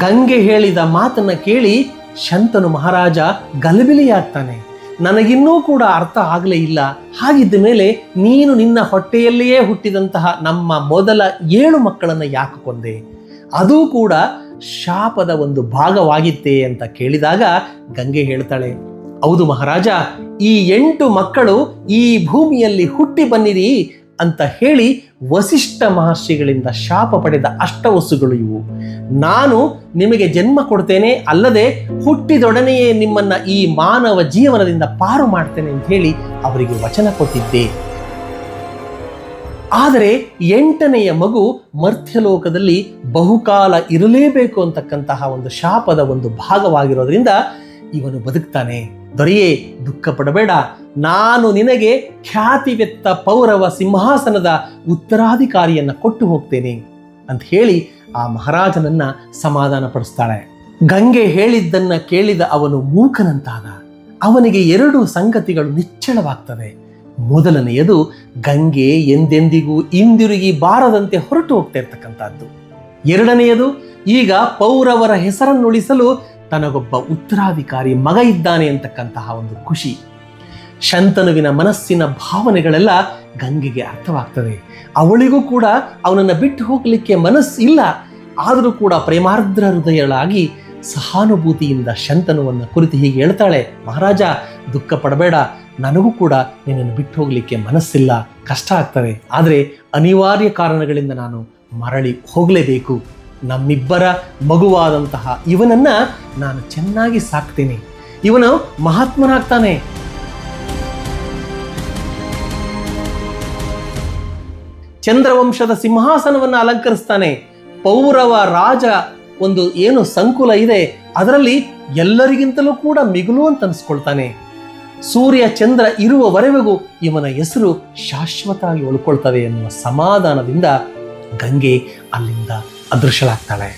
ಗಂಗೆ ಹೇಳಿದ ಮಾತನ್ನ ಕೇಳಿ ಶಂತನು ಮಹಾರಾಜ ಗಲಿಬಿಲಿಯಾಗ್ತಾನೆ. ನನಗಿನ್ನೂ ಕೂಡ ಅರ್ಥ ಆಗಲೇ ಇಲ್ಲ. ಹಾಗಿದ್ದ ಮೇಲೆ ನೀನು ನಿನ್ನ ಹೊಟ್ಟೆಯಲ್ಲಿಯೇ ಹುಟ್ಟಿದಂತಹ ನಮ್ಮ ಮೊದಲ 7 ಮಕ್ಕಳನ್ನು ಯಾಕೆ ಕೊಂದೆ? ಅದೂ ಕೂಡ ಶಾಪದ ಒಂದು ಭಾಗವಾಗಿತ್ತೇ ಅಂತ ಕೇಳಿದಾಗ ಗಂಗೆ ಹೇಳ್ತಾಳೆ, ಹೌದು ಮಹಾರಾಜ, ಈ 8 ಮಕ್ಕಳು ಈ ಭೂಮಿಯಲ್ಲಿ ಹುಟ್ಟಿ ಬನ್ನಿರಿ ಅಂತ ಹೇಳಿ ವಸಿಷ್ಠ ಮಹರ್ಷಿಗಳಿಂದ ಶಾಪ ಪಡೆದ ಅಷ್ಟವಸುಗಳು ಇವು. ನಾನು ನಿಮಗೆ ಜನ್ಮ ಕೊಡ್ತೇನೆ, ಅಲ್ಲದೆ ಹುಟ್ಟಿದೊಡನೆಯೇ ನಿಮ್ಮನ್ನ ಈ ಮಾನವ ಜೀವನದಿಂದ ಪಾರು ಮಾಡ್ತೇನೆ ಅಂತ ಹೇಳಿ ಅವರಿಗೆ ವಚನ ಕೊಟ್ಟಿದ್ದೆ. ಆದರೆ 8ನೆಯ ಮಗು ಮರ್ತ್ಯಲೋಕದಲ್ಲಿ ಬಹುಕಾಲ ಇರಲೇಬೇಕು ಅಂತಕ್ಕಂತಹ ಒಂದು ಶಾಪದ ಒಂದು ಭಾಗವಾಗಿರೋದ್ರಿಂದ ಇವನು ಬದುಕ್ತಾನೆ. ದೊರೆಯೇ, ದುಃಖ ಪಡಬೇಡ, ನಾನು ನಿನಗೆ ಖ್ಯಾತಿವೆತ್ತ ಪೌರವ ಸಿಂಹಾಸನದ ಉತ್ತರಾಧಿಕಾರಿಯನ್ನ ಕೊಟ್ಟು ಹೋಗ್ತೇನೆ ಅಂತ ಹೇಳಿ ಆ ಮಹಾರಾಜನನ್ನ ಸಮಾಧಾನ ಪಡಿಸ್ತಾಳೆ. ಗಂಗೆ ಹೇಳಿದ್ದನ್ನ ಕೇಳಿದ ಅವನು ಮೂಕನಂತಾದ. ಅವನಿಗೆ 2 ಸಂಗತಿಗಳು ನಿಚ್ಚಳವಾಗ್ತವೆ. ಮೊದಲನೆಯದು, ಗಂಗೆ ಎಂದೆಂದಿಗೂ ಹಿಂದಿರುಗಿ ಬಾರದಂತೆ ಹೊರಟು ಹೋಗ್ತಾ ಇರ್ತಕ್ಕಂಥದ್ದು. 2ನೆಯದು, ಈಗ ಪೌರವರ ಹೆಸರನ್ನುಳಿಸಲು ತನಗೊಬ್ಬ ಉತ್ತರಾಧಿಕಾರಿ ಮಗ ಇದ್ದಾನೆ ಅಂತಕ್ಕಂತಹ ಒಂದು ಖುಷಿ. ಶಂತನುವಿನ ಮನಸ್ಸಿನ ಭಾವನೆಗಳೆಲ್ಲ ಗಂಗೆಗೆ ಅರ್ಥವಾಗ್ತದೆ. ಅವಳಿಗೂ ಕೂಡ ಅವನನ್ನು ಬಿಟ್ಟು ಹೋಗಲಿಕ್ಕೆ ಮನಸ್ಸಿಲ್ಲ. ಆದರೂ ಕೂಡ ಪ್ರೇಮಾರ್ದ್ರ ಹೃದಯಳಾಗಿ ಸಹಾನುಭೂತಿಯಿಂದ ಶಂತನುವನ್ನು ಕುರಿತು ಹೀಗೆ ಹೇಳ್ತಾಳೆ, ಮಹಾರಾಜ ದುಃಖ ಪಡಬೇಡ, ನನಗೂ ಕೂಡ ನಿನ್ನನ್ನು ಬಿಟ್ಟು ಹೋಗಲಿಕ್ಕೆ ಮನಸ್ಸಿಲ್ಲ, ಕಷ್ಟ ಆಗ್ತದೆ. ಆದರೆ ಅನಿವಾರ್ಯ ಕಾರಣಗಳಿಂದ ನಾನು ಮರಳಿ ಹೋಗಲೇಬೇಕು. ನಮ್ಮಿಬ್ಬರ ಮಗುವಾದಂತಹ ಇವನನ್ನ ನಾನು ಚೆನ್ನಾಗಿ ಸಾಕ್ತೇನೆ. ಇವನು ಮಹಾತ್ಮನಾಗ್ತಾನೆ. ಚಂದ್ರವಂಶದ ಸಿಂಹಾಸನವನ್ನು ಅಲಂಕರಿಸ್ತಾನೆ. ಪೌರವ ರಾಜ ಒಂದು ಏನು ಸಂಕುಲ ಇದೆ ಅದರಲ್ಲಿ ಎಲ್ಲರಿಗಿಂತಲೂ ಕೂಡ ಮಿಗುಲು ಅಂತ ಅನ್ಸ್ಕೊಳ್ತಾನೆ. ಸೂರ್ಯ ಚಂದ್ರ ಇರುವವರೆಗೂ ಇವನ ಹೆಸರು ಶಾಶ್ವತವಾಗಿ ಉಳ್ಕೊಳ್ತದೆ ಎನ್ನುವ ಸಮಾಧಾನದಿಂದ ಗಂಗೆ ಅಲ್ಲಿಂದ ಅದೃಶ್ಯಳಾಗ್ತಾಳೆ.